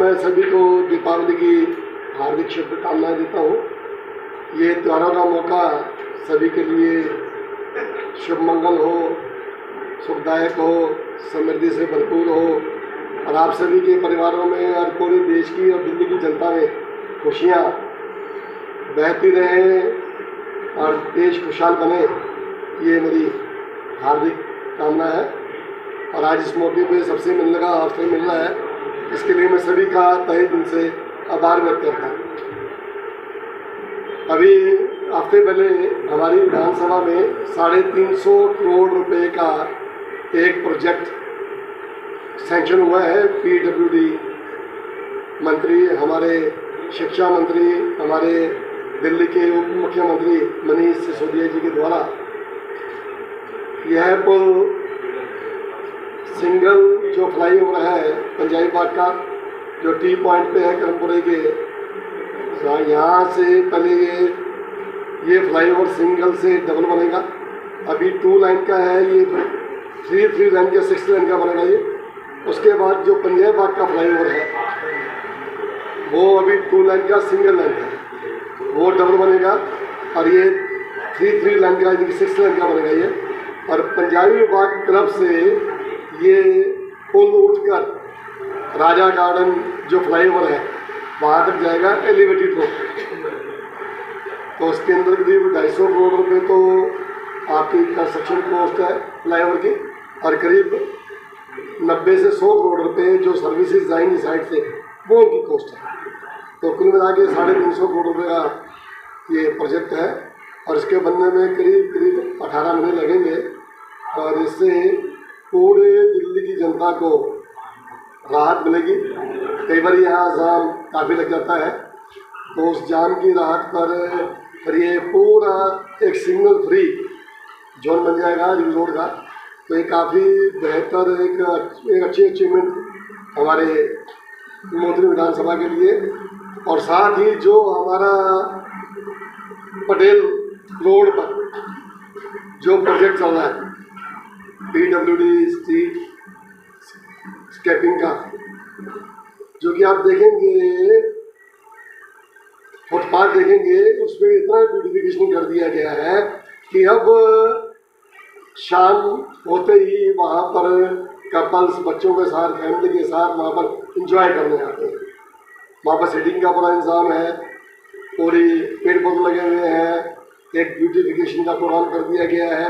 मैं सभी को दीपावली की हार्दिक शुभकामनाएं देता हूँ। ये त्योहारों का मौका सभी के लिए शुभ मंगल हो, सुखदायक हो, समृद्धि से भरपूर हो और आप सभी के परिवारों में और पूरे देश की और दिल्ली की जनता में खुशियाँ बहती रहें और देश खुशहाल बने, ये मेरी हार्दिक कामना है। और आज इस मौके पे सबसे मिलने का अवसर मिल रहा है, इसके लिए मैं सभी का तहे दिल से आभार व्यक्त करता हूँ। अभी हफ्ते पहले हमारी विधानसभा में 350 करोड़ रुपए का एक प्रोजेक्ट सैंक्शन हुआ है। पीडब्ल्यूडी मंत्री, हमारे शिक्षा मंत्री, हमारे दिल्ली के उप मुख्यमंत्री मनीष सिसोदिया जी के द्वारा यह पुल सिंगल जो फ्लाईओवर है पंजाबी बाग का, जो टी पॉइंट पे है करमपुरे के, यहाँ से पहले ये फ्लाईओवर सिंगल से डबल बनेगा। अभी 2 लाइन का है, ये 3 लाइन का 6 लाइन का बनेगा ये। उसके बाद जो पंजाबी बाग का फ्लाईओवर है वो अभी 2 लाइन का सिंगल लाइन है, वो डबल बनेगा और ये 3 लाइन का 6 लाइन का बनेगा ये। और पंजाबी बाग क्लब से ये पुल उठकर राजा गार्डन जो फ्लाईओवर है वहाँ तक जाएगा एलिवेटेड रोड। तो उसके अंदर करीब 250 करोड़ रुपये तो आपकी कंस्ट्रक्शन कॉस्ट है फ्लाईओवर की, और करीब 90 से 100 करोड़ रुपये जो सर्विसेज जाएंगी साइड से वो उनकी कॉस्ट है। तो कुल मिला के 350 करोड़ रुपये का ये प्रोजेक्ट है और इसके बनने में करीब 18 महीने लगेंगे। और इससे पूरे दिल्ली की जनता को राहत मिलेगी। कई बार यहाँ जाम काफ़ी लग जाता है, तो उस जाम की राहत पर ये पूरा एक सिग्नल फ्री जोन बन जाएगा रिंग रोड का। तो ये काफ़ी बेहतर एक अच्छी अचीवमेंट हमारे मोदी विधानसभा के लिए। और साथ ही जो हमारा पटेल रोड पर जो प्रोजेक्ट चल रहा है पीडब्ल्यूडी स्ट्रीट स्केपिंग का, जो कि आप देखेंगे फुटपाथ देखेंगे उसमें इतना ब्यूटिफिकेशन कर दिया गया है कि अब शाम होते ही वहाँ पर कपल्स बच्चों के साथ, फैमिली के साथ वहाँ पर इंजॉय करने आते हैं। वहाँ पर सीटिंग का पूरा इंतजाम है, पूरी पेड़ पौधे लगे हुए हैं, एक ब्यूटिफिकेशन का प्रोग्राम कर दिया गया है।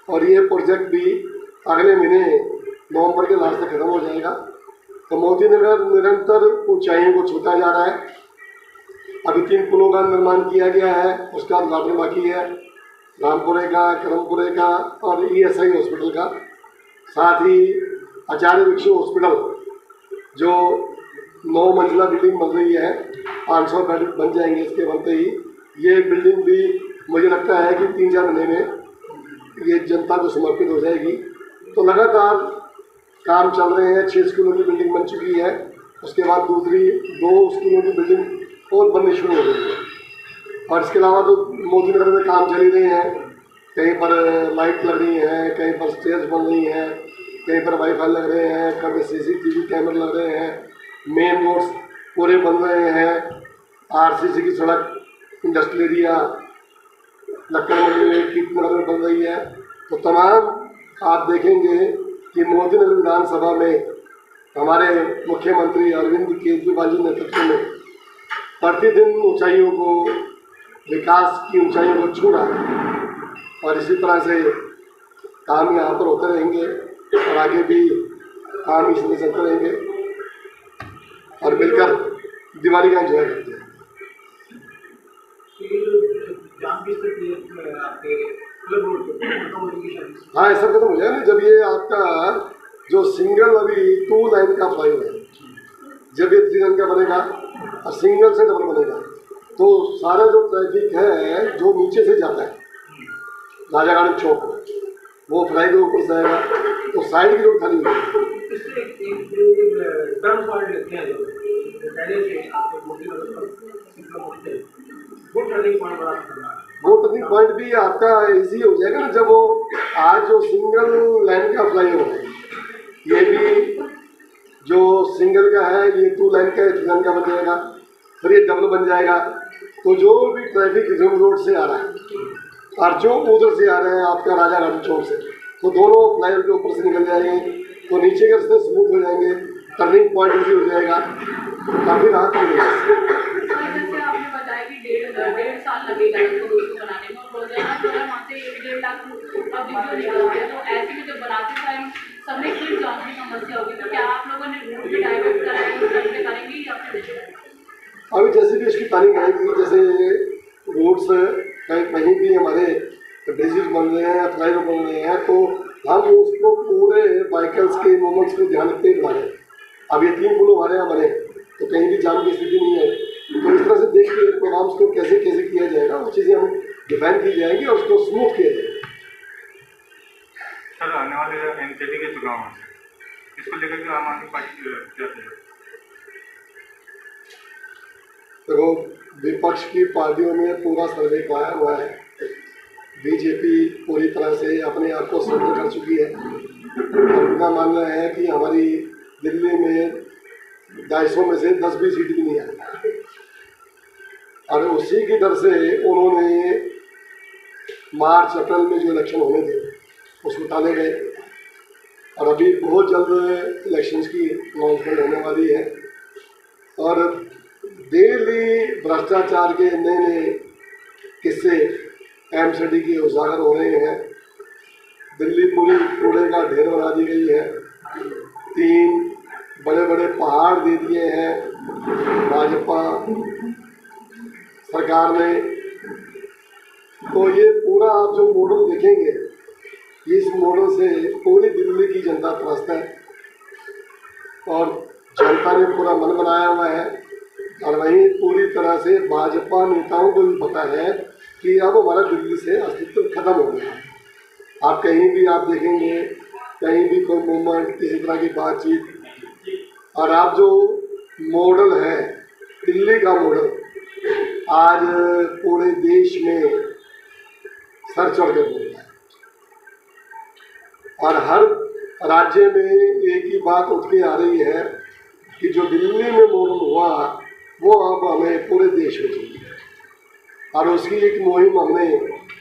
और ये प्रोजेक्ट भी अगले महीने नवंबर के लास्ट तक खत्म हो जाएगा। तो मोदी नगर निरंतर ऊंचाइयों को छूता जा रहा है। अभी 3 पुलों का निर्माण किया गया है, उसका उद्घाटन बाकी है, रामपुरे का, करमपुरे का और ESI हॉस्पिटल का। साथ ही आचार्य विक्षु हॉस्पिटल जो 9 मंजिला बिल्डिंग बन रही है, 500 बेड बन जाएंगे इसके बनते ही। ये बिल्डिंग भी मुझे लगता है कि 3-4 महीने में ये जनता को समर्पित हो जाएगी। तो लगातार काम चल रहे हैं। 6 स्कूलों की बिल्डिंग बन चुकी है, उसके बाद दूसरी 2 स्कूलों की बिल्डिंग और बननी शुरू हो गई है। और इसके अलावा तो मोदी नगर में काम चल ही रहे हैं, कहीं पर लाइट लग रही हैं, कहीं पर स्टेयर्स बन रही हैं, कहीं पर वाईफाई लग रहे हैं, कहीं CCTV कैमरे लग रहे हैं, मेन रोड्स पूरे बन रहे हैं, RCC की सड़क, इंडस्ट्रियल एरिया, लक्कड़ मंडी कीर्तनगर में बन रही है। तो तमाम आप देखेंगे कि मोदी नगर विधानसभा में हमारे मुख्यमंत्री अरविंद केजरीवाल जी नेतृत्व में प्रतिदिन ऊंचाइयों को, विकास की ऊंचाइयों को छू रहा है। और इसी तरह से काम यहाँ पर होते रहेंगे और आगे भी काम इसमें चलते रहेंगे और मिलकर दिवाली का एंजॉय करते हैं। हाँ, ऐसा खत्म हो जाएगा जब ये आपका जो सिंगल अभी 2 लाइन का फ्लाईओवर है, जब ये 3 लाइन का बनेगा और सिंगल से डबल बनेगा, तो सारा जो ट्रैफिक है जो नीचे से जाता है राजा गार्डन चौक, वो फ्लाई के ऊपर जाएगा, तो साइड की रोड खाली हो जाएगी। वो टर्निंग पॉइंट भी आपका इजी हो जाएगा ना, जब वो आज जो सिंगल लाइन का फ्लाईओवर है, ये भी जो सिंगल का है, ये 2 लाइन का लाइन का बन जाएगा, फिर ये डबल बन जाएगा। तो जो भी ट्रैफिक रिंग रोड से आ रहा है और जो उधर से आ रहे हैं आपका राजा गांधी चौक से, तो दोनों फ्लाईओवर के ऊपर से निकल जाएंगे, तो नीचे के रास्ते स्मूथ हो जाएंगे, टर्निंग पॉइंट भी हो जाएगा, काफ़ी राहत मिलेगी। जैसे आपने बताया कि डेढ़ साल लगेगा इसको बनाने में, और हो जाएगा तो वहाँ से 1.5 लाख अब वीडियो निकल गया, तो ऐसे में जब बनाते टाइम सबने फिर जाम की समस्या होगी, तो क्या आप लोगों ने रूट भी डाइवर्ट करा है, करेंगे या फिर? अभी जैसे भी इसकी प्लानिंग करेंगी, जैसे रोड्स कहीं भी हमारे ब्रिजेज बन रहे हैं, फ्लाईओवर बन रहे हैं, तो हम उसको पूरे व्हीकल्स के मूवमेंट्स को ध्यान रखते ही बना रहे हैं। अब ये 3 पुल हमारे यहाँ बने तो कहीं भी जाम की स्थिति नहीं है, तो इस तरह से देख के प्रोग्राम्स को कैसे कैसे किया जाएगा वो चीज़ें हम डिफाइन की जाएंगी और उसको स्मूथ किया जाएगा। सर, आने वाले एनसीडी के चुनाव हैं, इसको लेकर के आम आदमी पार्टी क्या करेगी? देखो, विपक्ष की पार्टियों ने पूरा सर्वे कराया हुआ है। बीजेपी पूरी तरह से अपने आप को सरेंडर कर चुकी है और उनका मानना है कि हमारी दिल्ली में 250 में से 10-20 सीट भी नहीं आई, और उसी की डर से उन्होंने मार्च अप्रैल में जो इलेक्शन होने थे उसको टाले गए, और अभी बहुत जल्द इलेक्शंस की अनाउंसमेंट होने वाली है। और डेली भ्रष्टाचार के नए नए किस्से एमसीडी के उजागर हो रहे हैं। दिल्ली पूरी कूड़े का ढेर बना दी गई है, 3 बड़े बड़े पहाड़ दे दिए हैं भाजपा सरकार ने। तो ये पूरा आप जो मॉडल देखेंगे, इस मॉडल से पूरी दिल्ली की जनता त्रस्त है और जनता ने पूरा मन बनाया हुआ है। और वहीं पूरी तरह से भाजपा नेताओं को भी पता है कि अब हमारा दिल्ली से अस्तित्व खत्म हो गया। आप कहीं भी आप देखेंगे, कहीं भी कोई मूवमेंट, किसी तरह की बातचीत, और आप जो मॉडल है दिल्ली का मॉडल आज पूरे देश में सर चढ़ कर बोल रहा है, और हर राज्य में एक ही बात उठ के आ रही है कि जो दिल्ली में मॉडल हुआ वो अब हमें पूरे देश में चाहिए। और उसकी एक मुहिम हमने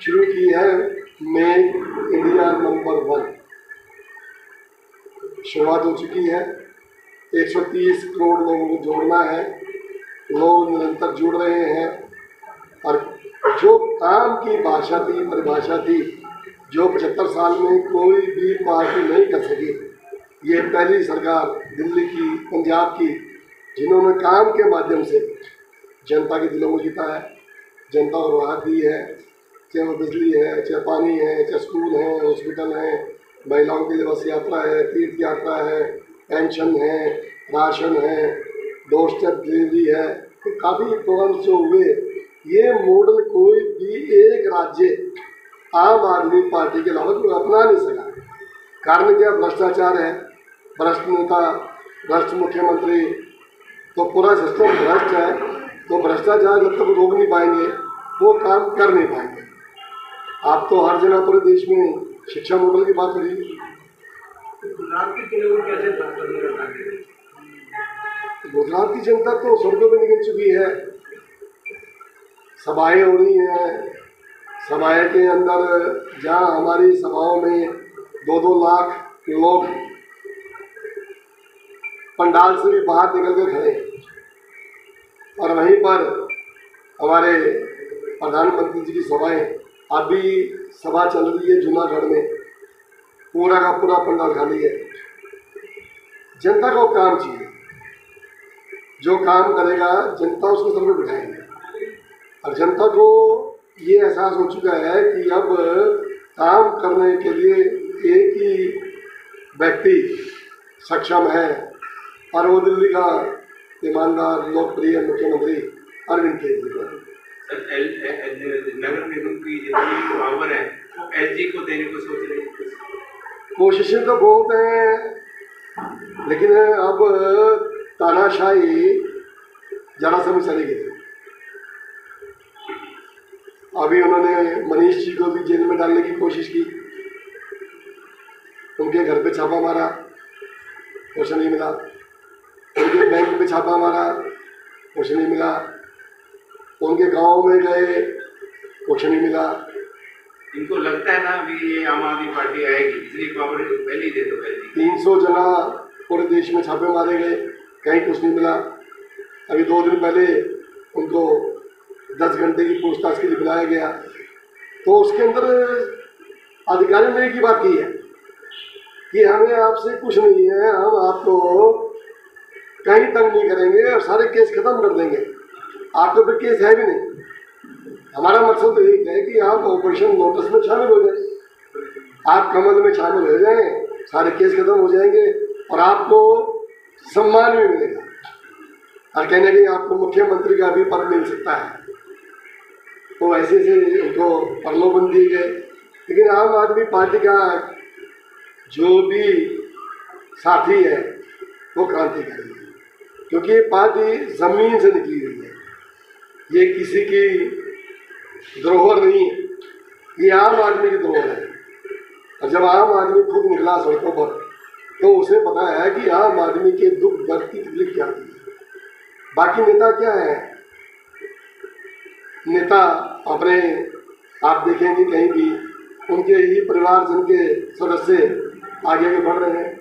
शुरू की है, मेक इंडिया नंबर 1। शुरुआत हो चुकी है, 130 करोड़ लोगों को जोड़ना है, लोग निरंतर जुड़ रहे हैं। और जो काम की भाषा थी, परिभाषा थी, जो 75 साल में कोई भी पार्टी नहीं कर सकी, ये पहली सरकार दिल्ली की, पंजाब की, जिन्होंने काम के माध्यम से जनता के दिलों को जीता है, जनता को राहत दी है, चाहे वो बिजली है, चाहे पानी है, चाहे स्कूल है, हॉस्पिटल है, महिलाओं के लिए बस यात्रा है, तीर्थ यात्रा है, पेंशन है, राशन है, डोर स्टेप डिलीवरी है। तो काफ़ी प्रोग्राम्स जो हुए, ये मॉडल कोई भी एक राज्य आम आदमी पार्टी के अलावा कोई अपना नहीं सका। कारण क्या? भ्रष्टाचार है, भ्रष्ट नेता, भ्रष्ट मुख्यमंत्री, तो पूरा सिस्टम भ्रष्ट है। तो भ्रष्टाचार जब तक रोक नहीं पाएंगे वो काम कर नहीं पाएंगे। आप तो हर जगह पूरे देश में शिक्षा मॉडल की बात करिए। गुजरात की चुनाव कैसे करने? गुजरात की जनता तो सड़कों पर निकल चुकी है, सभाएं हो रही हैं। सभाएं के अंदर जहां हमारी सभाओं में 2-2 लाख लोग पंडाल से भी बाहर निकल कर खड़े, और वहीं पर हमारे प्रधानमंत्री जी की सभाएं, अभी सभा चल रही है जूनागढ़ में, पूरा का पूरा पंडाल खाली है। जनता को काम चाहिए, जो काम करेगा जनता उसको सर पे बिठाएगी। और जनता को ये एहसास हो चुका है कि अब काम करने के लिए एक ही व्यक्ति सक्षम है, और वो दिल्ली का ईमानदार लोकप्रिय मुख्यमंत्री अरविंद केजरीवाल। नगर निगम की जितनी पावर है वो एलजी को देने को सोच रही है। कोशिशें तो बहुत हैं, लेकिन अब तानाशाही ज़रा समय चली गई। अभी उन्होंने मनीष जी को भी जेल में डालने की कोशिश की, उनके घर पे छापा मारा, कुछ नहीं मिला। उनके बैंक पे छापा मारा, कुछ नहीं मिला। उनके गांव में गए, कुछ नहीं मिला। इनको लगता है ना अभी ये आम आदमी पार्टी आएगी, इतनी पावर पहले ही दे दो पहले। 300 जना पूरे देश में छापे मारे गए, कहीं कुछ नहीं मिला। अभी 2 दिन पहले उनको 10 घंटे की पूछताछ के लिए बुलाया गया, तो उसके अंदर अधिकारियों ने एक ही बात की है कि हमें आपसे कुछ नहीं है, हम आपको कहीं तंग नहीं करेंगे और सारे केस खत्म कर देंगे। आपको फिर केस है भी नहीं। हमारा मकसद तो यही है कि आप ऑपरेशन लोटस में शामिल हो जाए, आप कमल में शामिल हो जाएं, सारे केस खत्म हो जाएंगे और आपको सम्मान भी मिलेगा और कहने के आपको मुख्यमंत्री का भी पद मिल सकता है। तो ऐसे ऐसे उनको प्रलोभन दिए गए। लेकिन आम आदमी पार्टी का जो भी साथी है वो क्रांतिकारी है, क्योंकि ये पार्टी ज़मीन से निकली हुई है। ये किसी की धरोहर नहीं है, ये आम आदमी की धरोहर है। और जब आम आदमी खुद निकला सड़कों पर तो उसे पता है कि आम आदमी के दुख दर्द की तकलीफ क्या होती है। बाकी नेता क्या है? नेता अपने, आप देखेंगे कहीं भी उनके ही परिवारजन के सदस्य आगे आगे बढ़ रहे हैं।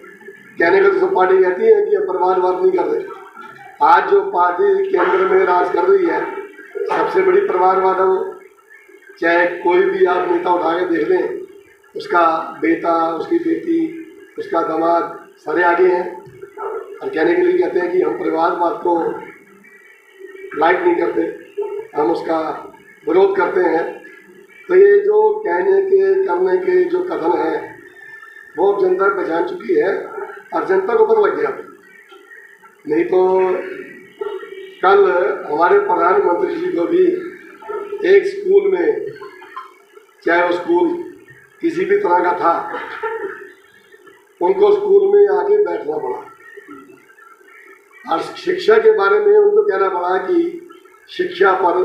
कहने का तो सब पार्टी कहती है कि अब परिवारवाद नहीं कर रहे। आज जो पार्टी केंद्र में राज कर रही है सबसे बड़ी परिवारवाद है वो। चाहे कोई भी आप नेता उठा के देख लें, उसका बेटा, उसकी बेटी, उसका दामाद सारे आगे हैं और कहने के लिए कहते हैं कि हम परिवारवाद को लाइक नहीं करते, हम उसका विरोध करते हैं। तो ये जो कहने के करने के जो कथन हैं वो जनता पहचान चुकी है और जनता को पता लग गया। नहीं तो कल हमारे प्रधानमंत्री जी को भी एक स्कूल में, चाहे वो स्कूल किसी भी तरह का था, उनको स्कूल में आके बैठना पड़ा और शिक्षा के बारे में उनको कहना पड़ा कि शिक्षा पर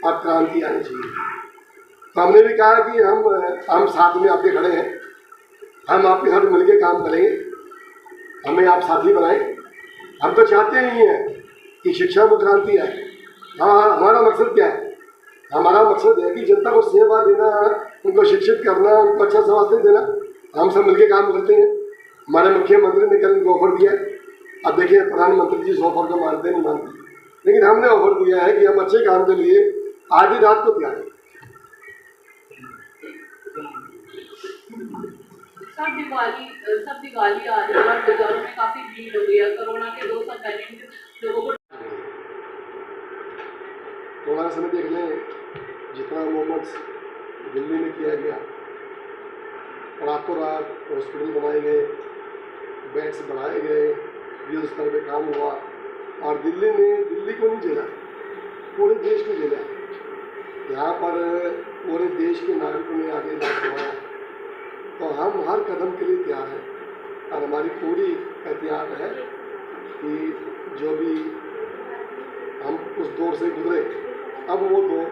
अब क्रांति आनी चाहिए। तो हमने भी कहा कि हम साथ में आपके खड़े हैं, हम आपके साथ मिलकर काम करेंगे, हमें आप साथी बनाएं। हम तो चाहते ही हैं कि शिक्षा में क्रांति आए। हाँ, हमारा मकसद क्या है? हमारा मकसद है कि जनता को सेवा देना, उनको शिक्षित करना, उनको अच्छा स्वास्थ्य देना। हम सब मिलकर काम करते हैं। हमारे मुख्यमंत्री ने कल इनको ऑफर दिया। अब देखिए प्रधानमंत्री जी इस ऑफर को मानते नहीं मानते, लेकिन हमने ऑफर दिया है कि हम अच्छे काम के लिए आधी रात को तैयार हैं। सब दिवाली आ रही है और बाजारों में काफी भीड़ हो गई है। कोरोना के 2 साल पहले लोगों को कोरोना समय देख लें, जितना मूवमेंट्स दिल्ली में किया गया, रातों रात हॉस्पिटल बनाए गए, बेड्स बढ़ाए गए, युद्ध स्तर पे काम हुआ और दिल्ली को नहीं झेला, पूरे देश को झेला। यहाँ पर पूरे देश के नागरिकों ने आगे बढ़ाया। तो हम हर कदम के लिए तैयार हैं और हमारी पूरी एहतियात है कि जो भी हम उस दौर से गुजरे, अब वो दौर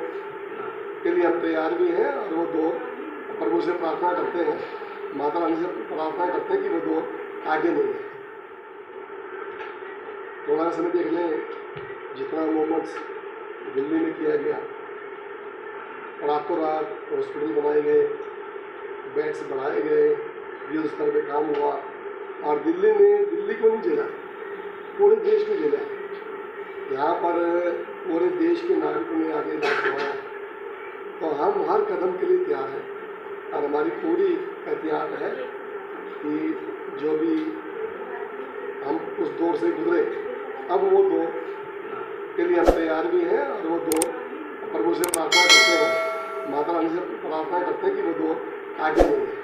के लिए हम तैयार भी हैं और वो दौर प्रभु से प्रार्थना करते हैं, माता रानी से प्रार्थना करते हैं कि वो दौर आगे नहीं है। कोरोना समय देख लें, जितना मूवमेंट्स दिल्ली में किया गया, रातों रात हॉस्पिटल बनाए गए, बेड्स बढ़ाए गए, युद्ध स्तर पे काम हुआ और दिल्ली को नहीं झेला, पूरे देश को झेला। यहाँ पर पूरे देश के नागरिकों ने आगे बढ़ाया। तो हम हर कदम के लिए तैयार हैं और हमारी पूरी एहतियात है कि जो भी हम उस दौर से गुजरे, अब वो दौर के लिए हम तैयार भी हैं और वो दौर प्रभु से प्रार्थना करते हैं, माता रानी से प्रार्थना करते हैं कि वो दौर आगे नहीं है।